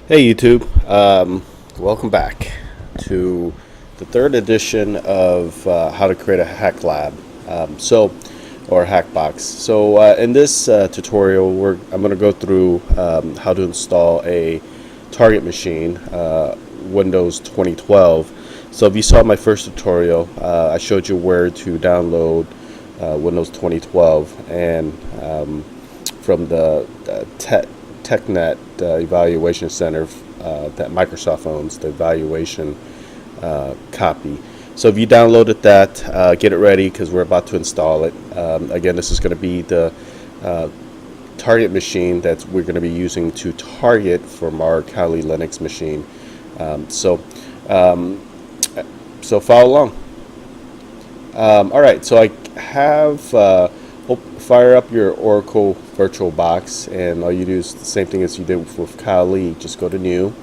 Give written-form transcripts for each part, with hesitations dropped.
Hey YouTube, welcome back to the third edition of how to create a hack lab, or hack box. In this tutorial, I'm going to go through how to install a target machine, Windows 2012. So if you saw my first tutorial, I showed you where to download Windows 2012 and from the TechNet evaluation center that Microsoft owns, the evaluation copy. So if you downloaded that, get it ready because we're about to install it. Again, this is going to be the target machine that we're going to be using to target from our Kali Linux machine. So follow along. All right, so I have fire up your Oracle VirtualBox, and all you do is the same thing as you did with Kali. Just go to New,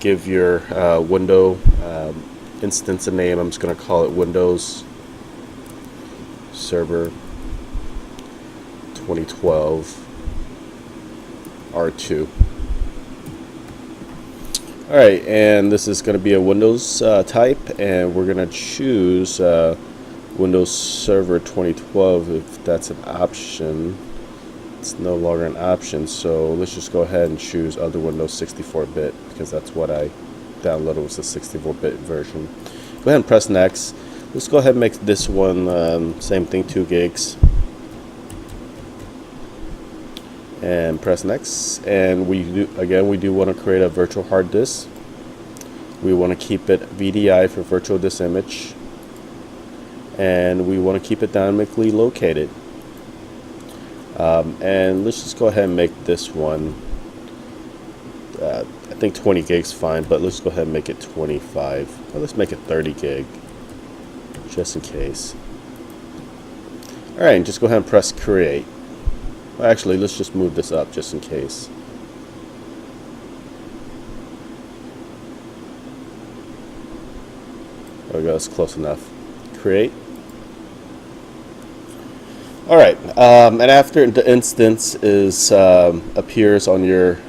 give your window instance a name. I'm just going to call it Windows Server 2012 R2. Alright, and this is going to be a Windows type, and we're going to choose Windows Server 2012 if that's an option. It's no longer an option, so let's just go ahead and choose other Windows 64-bit because that's what I downloaded, was the 64-bit version. Go ahead and press next. Let's go ahead and make this one same thing, 2 gigs. And press next, and we do want to create a virtual hard disk. We want to keep it VDI for virtual disk image, and we want to keep it dynamically located. And let's just go ahead and make this one, I think 20 gigs fine, but let's go ahead and make it 25. Well, let's make it 30 gig just in case. Alright, and just go ahead and press create. Well, actually, let's just move this up just in case. There we go, that's close enough. Create. Alright, and after the instance appears on your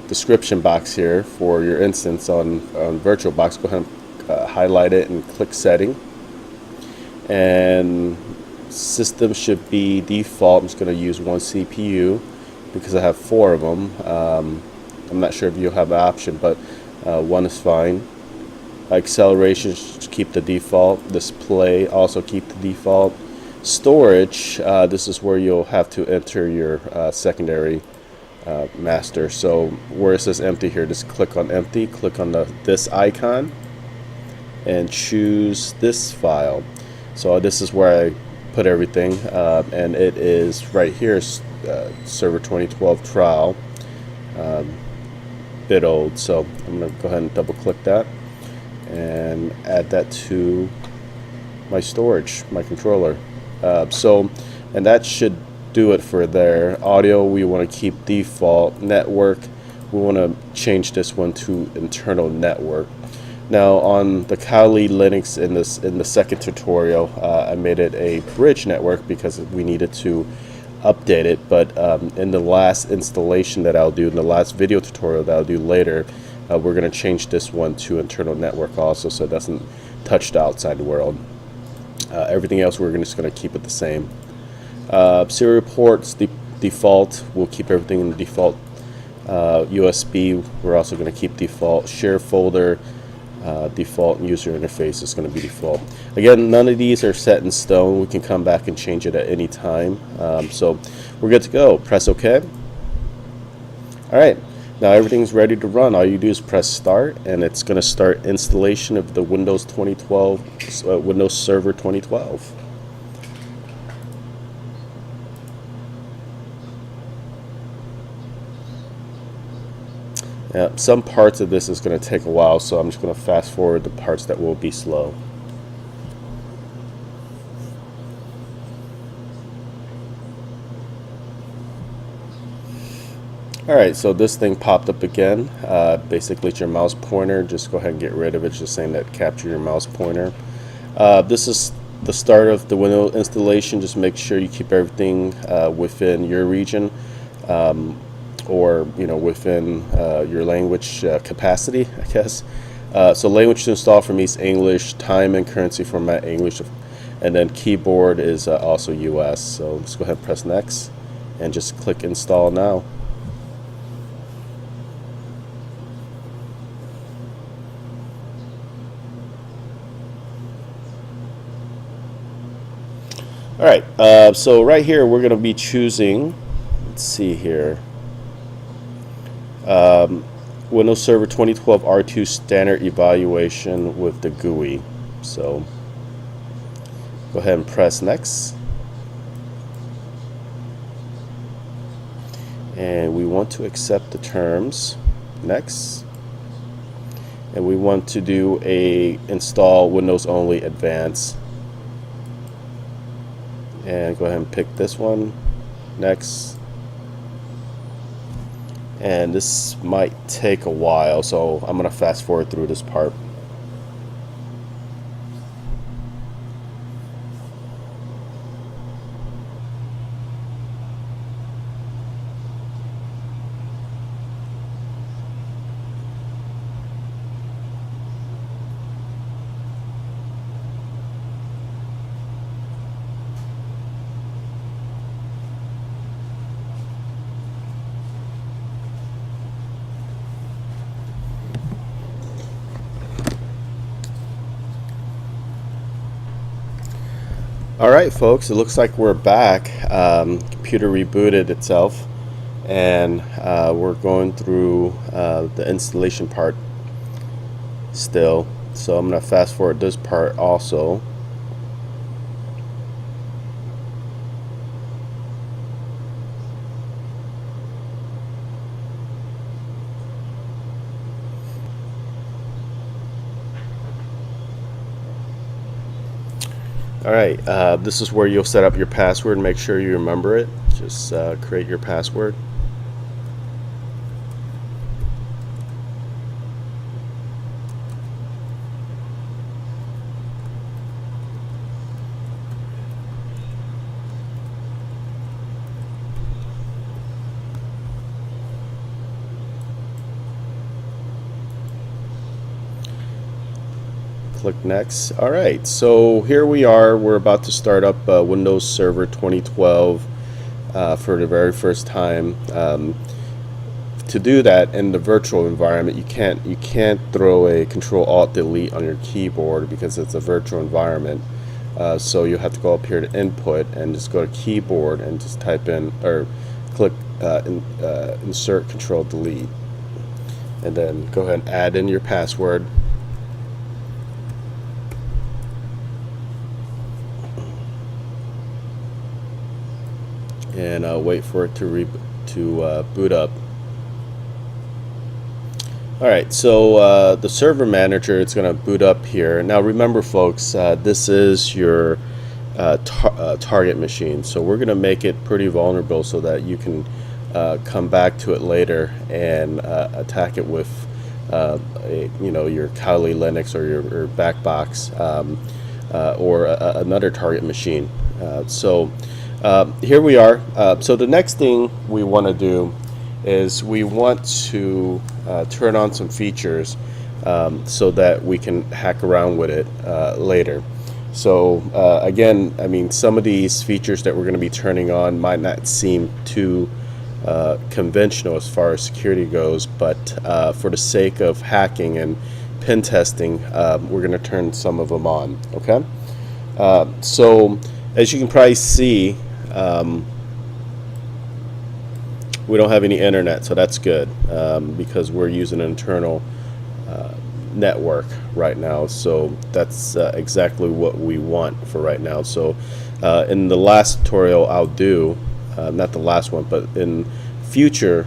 description box here for your instance on VirtualBox, go ahead and highlight it and click setting. And system should be default. I'm just going to use one CPU because I have 4 of them. I'm not sure if you'll have an option, but 1 is fine. Acceleration should keep the default. Display also keep the default. Storage, this is where you'll have to enter your secondary master. So where it says empty here, just click on empty, click on this icon, and choose this file. So this is where I put everything, and it is right here, Server 2012 trial, bit old. So I'm going to go ahead and double click that and add that to my storage, my controller. And that should do it for there. Audio, we want to keep default. Network, we want to change this one to internal network. Now on the Kali Linux in the second tutorial, I made it a bridge network because we needed to update it. But in the last installation that I'll do, in the last video tutorial that I'll do later, we're going to change this one to internal network also, so it doesn't touch the outside world. Everything else we're just going to keep it the same. Serial ports, default, we'll keep everything in the default. USB, we're also going to keep default. Share folder, default. User interface is going to be default. Again, none of these are set in stone. We can come back and change it at any time. So we're good to go. Press OK. Alright, now everything's ready to run. All you do is press start, and it's going to start installation of the Windows 2012, Windows Server 2012. Some parts of this is going to take a while, so I'm just going to fast forward the parts that will be slow. Alright, so this thing popped up again. Basically it's your mouse pointer. Just go ahead and get rid of it. It's just saying that capture your mouse pointer. This is the start of the Windows installation. Just make sure you keep everything within your region. or within your language capacity, I guess. So language to install for me is English, time and currency format English, and then keyboard is also US. So let's go ahead and press next and just click install now. All right, so right here we're going to be choosing, let's see here, Windows Server 2012 R2 standard evaluation with the GUI. So go ahead and press next. And we want to accept the terms. Next. And we want to do a install Windows only advanced. And go ahead and pick this one. Next. And this might take a while, so I'm going to fast forward through this part. Alright folks, it looks like we're back. Computer rebooted itself, and we're going through the installation part still. So I'm going to fast forward this part also. Alright, this is where you'll set up your password and make sure you remember it. Just create your password. Click next. Alright, so here we are. We're about to start up Windows Server 2012 for the very first time. To do that in the virtual environment, you can't throw a Control-Alt-Delete on your keyboard because it's a virtual environment. So you have to go up here to Input and just go to Keyboard and just type in, or click Insert Control-Delete, and then go ahead and add in your password. And wait for it to boot up. Alright, so the server manager, it's going to boot up here. Now remember folks, this is your target machine, so we're going to make it pretty vulnerable so that you can come back to it later and attack it with your Kali Linux or your BackBox or another target machine. Here we are. So the next thing we want to do is we want to turn on some features so that we can hack around with it later. So again, I mean, some of these features that we're going to be turning on might not seem too conventional as far as security goes, but for the sake of hacking and pen testing, we're going to turn some of them on. Okay. So as you can probably see, we don't have any internet, so that's good because we're using an internal network right now. So that's exactly what we want for right now. So in the last tutorial I'll do, not the last one, but in a future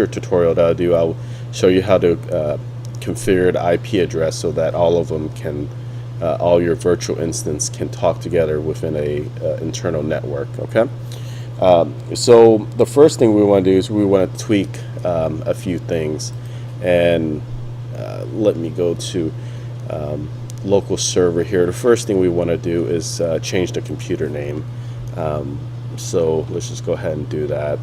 tutorial that I'll do, I'll show you how to configure the IP address so that all of them can all your virtual instance can talk together within a internal network. Okay. So the first thing we want to do is we want to tweak a few things, and let me go to local server here. The first thing we want to do is change the computer name. So let's just go ahead and do that.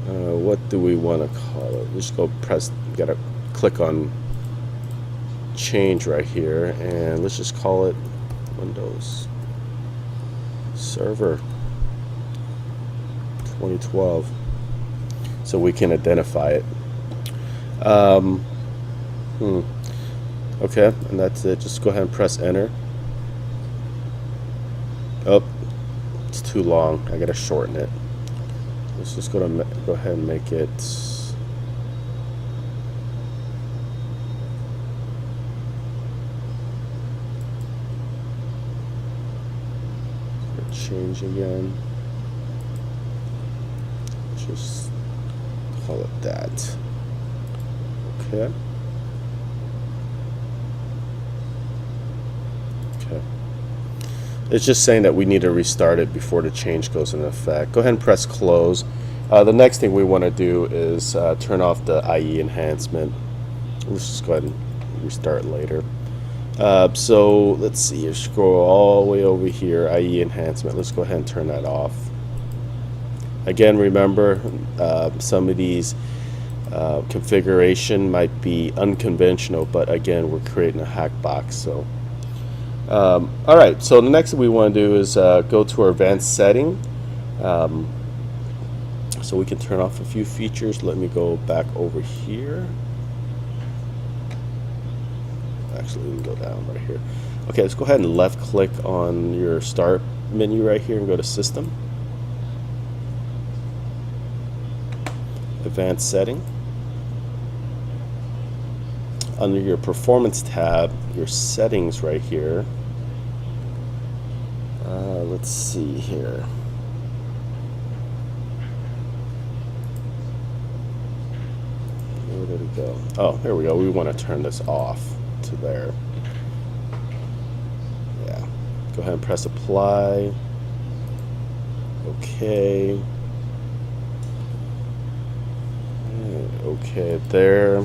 What do we want to call it? Just go press, gotta click on change right here, and let's just call it Windows Server 2012, so we can identify it. Okay, and that's it. Just go ahead and press enter. Oh, it's too long. I gotta shorten it. Let's just go ahead and make it change again. Just call it that. Okay. Okay. It's just saying that we need to restart it before the change goes into effect. Go ahead and press close. The next thing we want to do is turn off the IE enhancement. Let's just go ahead and restart later. So let's see, you scroll all the way over here, IE enhancement. Let's go ahead and turn that off. Again, remember, some of these configuration might be unconventional, but again, we're creating a hack box. So all right, so the next thing we want to do is go to our advanced setting, so we can turn off a few features. Let me go back over here. Actually, we can go down right here. Okay, let's go ahead and left click on your start menu right here and go to System, Advanced Setting. Under your Performance tab, your settings right here. Let's see here. Where did it go? Oh, here we go. We want to turn this off to there. Yeah. Go ahead and press apply. Okay. Okay, there.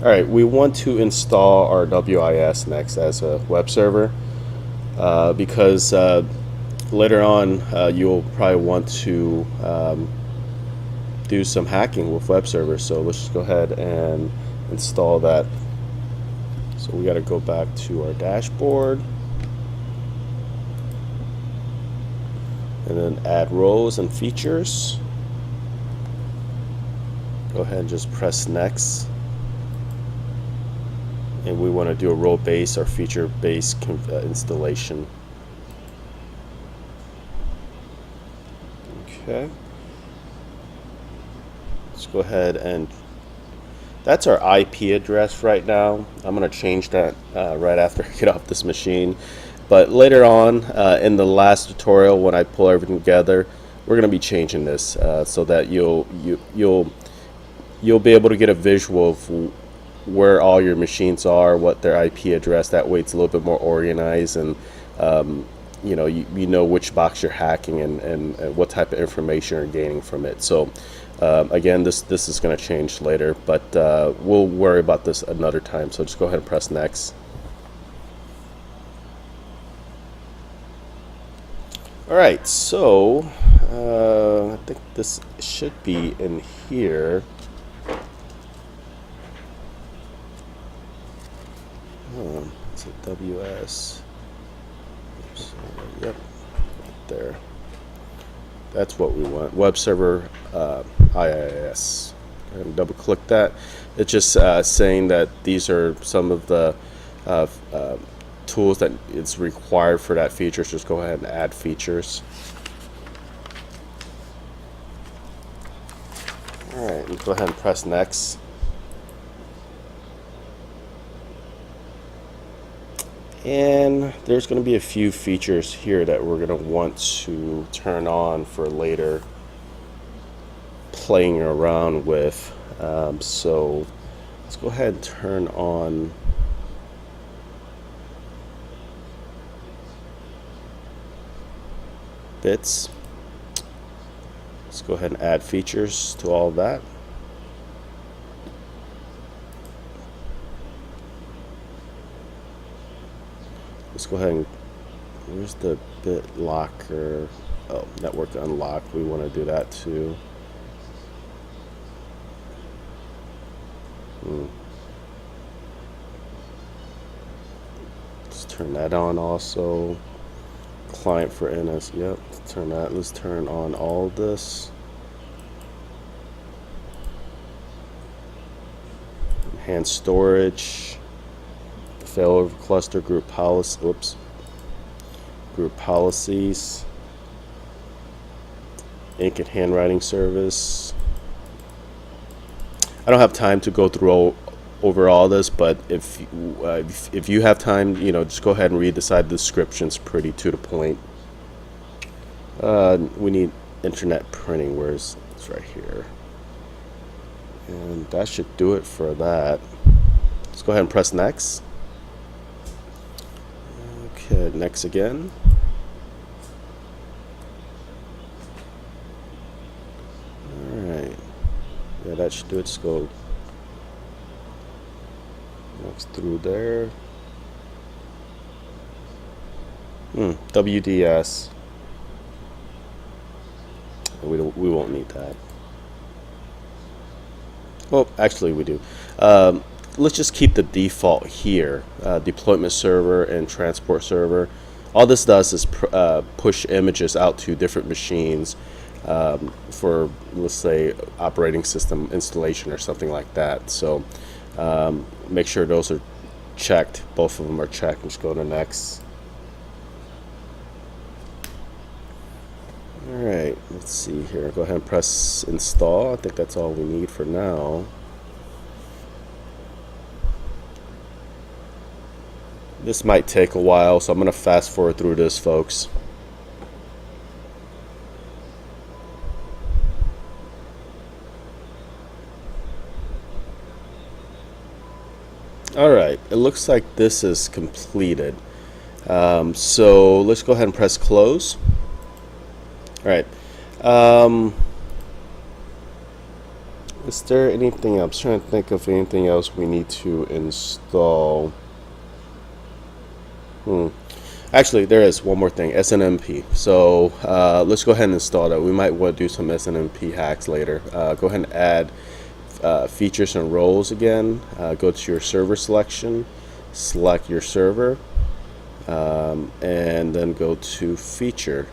All right, we want to install our WIS next as a web server, because later on you'll probably want to do some hacking with web servers. So let's just go ahead and install that. So we got to go back to our dashboard and then add rows and features. Go ahead and just press next. And we want to do a role base or feature base installation. Okay. Let's go ahead and that's our IP address right now. I'm going to change that right after I get off this machine. But later on in the last tutorial, when I pull everything together, we're going to be changing this so that you'll be able to get a visual of where all your machines are, what their IP address. That way it's a little bit more organized, and you know which box you're hacking and what type of information you're gaining from it. So again, this is going to change later, but we'll worry about this another time. So just go ahead and press next. All right, so I think this should be in here. It's a WS. Oops, yep, right there. That's what we want. Web server IIS. And double click that. It's just saying that these are some of the tools that it's required for that feature. So just go ahead and add features. All right, and go ahead and press next. And there's going to be a few features here that we're going to want to turn on for later playing around with. So let's go ahead and turn on bits. Let's go ahead and add features to all of that. Let's go ahead and, where's the bit locker? oh, network unlock. We want to do that too. Let's turn that on also. Client for NS. Yep. Turn that. Let's turn on all this. Enhanced storage. Failover cluster group policy. Whoops. Group policies. Ink and handwriting service. I don't have time to go through over all this, but if you have time, you know, just go ahead and read the side. The description's pretty to the point. We need internet printing. Where's it's right here, and that should do it for that. Let's go ahead and press next. Okay, next again. Yeah, that should do it. Just go next through there. WDS. We won't need that. Well, actually we do. Let's just keep the default here. Deployment server and transport server. All this does is push images out to different machines. For, let's say, operating system installation or something like that. So make sure those are checked. Both of them are checked. Just go to next. Alright, let's see here. Go ahead and press install. I think that's all we need for now. This might take a while, so I'm going to fast forward through this, folks. Alright, it looks like this is completed. So let's go ahead and press close. Alright. Is there anything else? I'm trying to think of anything else we need to install. Actually, there is one more thing, Snmp. So let's go ahead and install that. We might want to do some Snmp hacks later. Go ahead and add features and roles again. Go to your server selection, select your server, and then go to feature.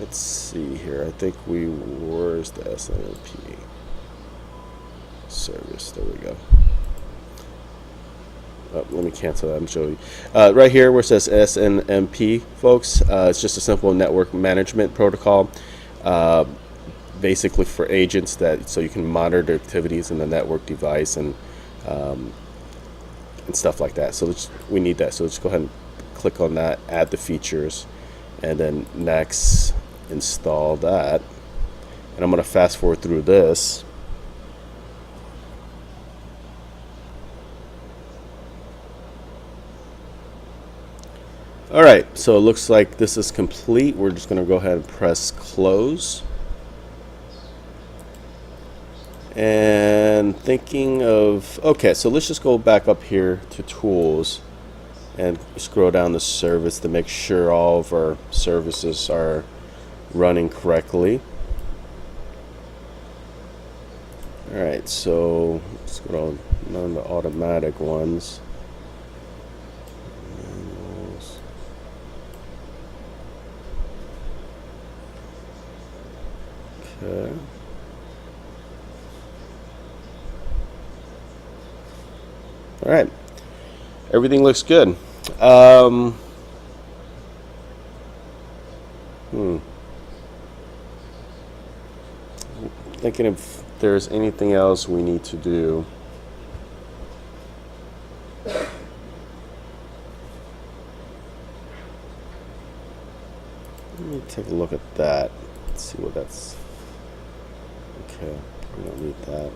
Let's see here. I think where's the Snmp service? There we go. Oh, let me cancel that and show you. Right here where it says Snmp, folks, it's just a simple network management protocol. Basically for agents, that so you can monitor activities in the network device and stuff like that. So we need that. So let's go ahead and click on that, add the features, and then next install that. And I'm going to fast forward through this. Alright, so it looks like this is complete. We're just going to go ahead and press close. And thinking of, okay, so let's just go back up here to tools and scroll down to service to make sure all of our services are running correctly. Alright, so let's go on the automatic ones. Okay. All right, everything looks good. Thinking if there's anything else we need to do. Let me take a look at that. Let's see what that's. Okay, we don't need that.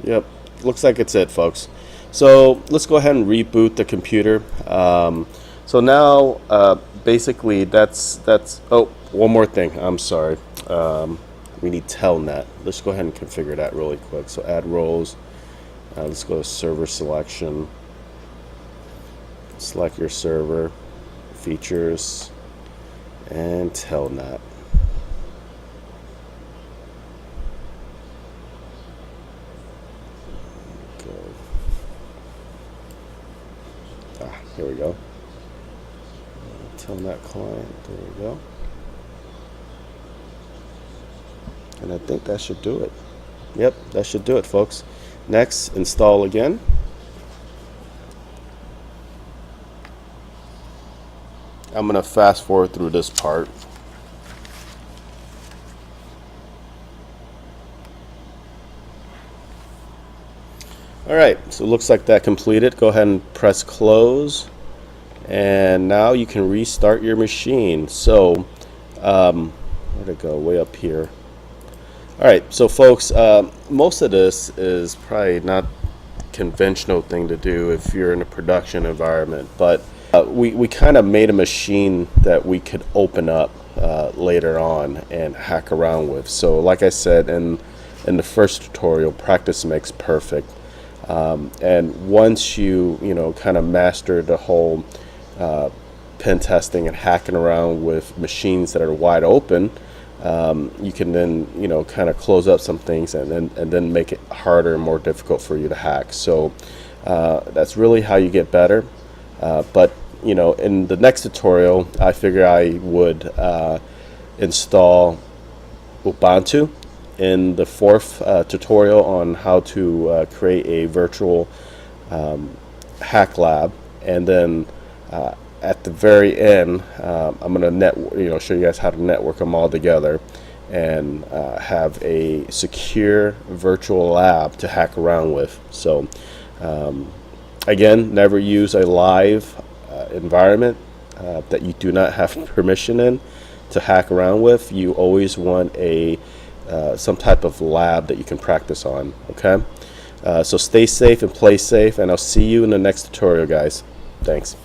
Yep, looks like it's it, folks. So let's go ahead and reboot the computer. So now, basically, that's. Oh, one more thing. I'm sorry. We need Telnet. Let's go ahead and configure that really quick. So add roles, Let's go to server selection. Select your server, features, and Telnet. Here we go. Telnet client. There we go. And I think that should do it. Yep, that should do it, folks. Next, install again. I'm going to fast forward through this part. Alright, so it looks like that completed. Go ahead and press close. And now you can restart your machine. So, where'd it go? Way up here. Alright, so folks, most of this is probably not conventional thing to do if you're in a production environment, but we kind of made a machine that we could open up later on and hack around with. So like I said in the first tutorial, practice makes perfect. And once you kind of master the whole pen testing and hacking around with machines that are wide open, you can then kind of close up some things and then make it harder and more difficult for you to hack. So that's really how you get better. But in the next tutorial, I figure I would install Ubuntu in the fourth tutorial on how to create a virtual hack lab, and then at the very end, I'm going to show you guys how to network them all together and have a secure virtual lab to hack around with. So again, never use a live environment that you do not have permission in to hack around with. You always want a some type of lab that you can practice on. Okay, so stay safe and play safe, and I'll see you in the next tutorial, guys. Thanks.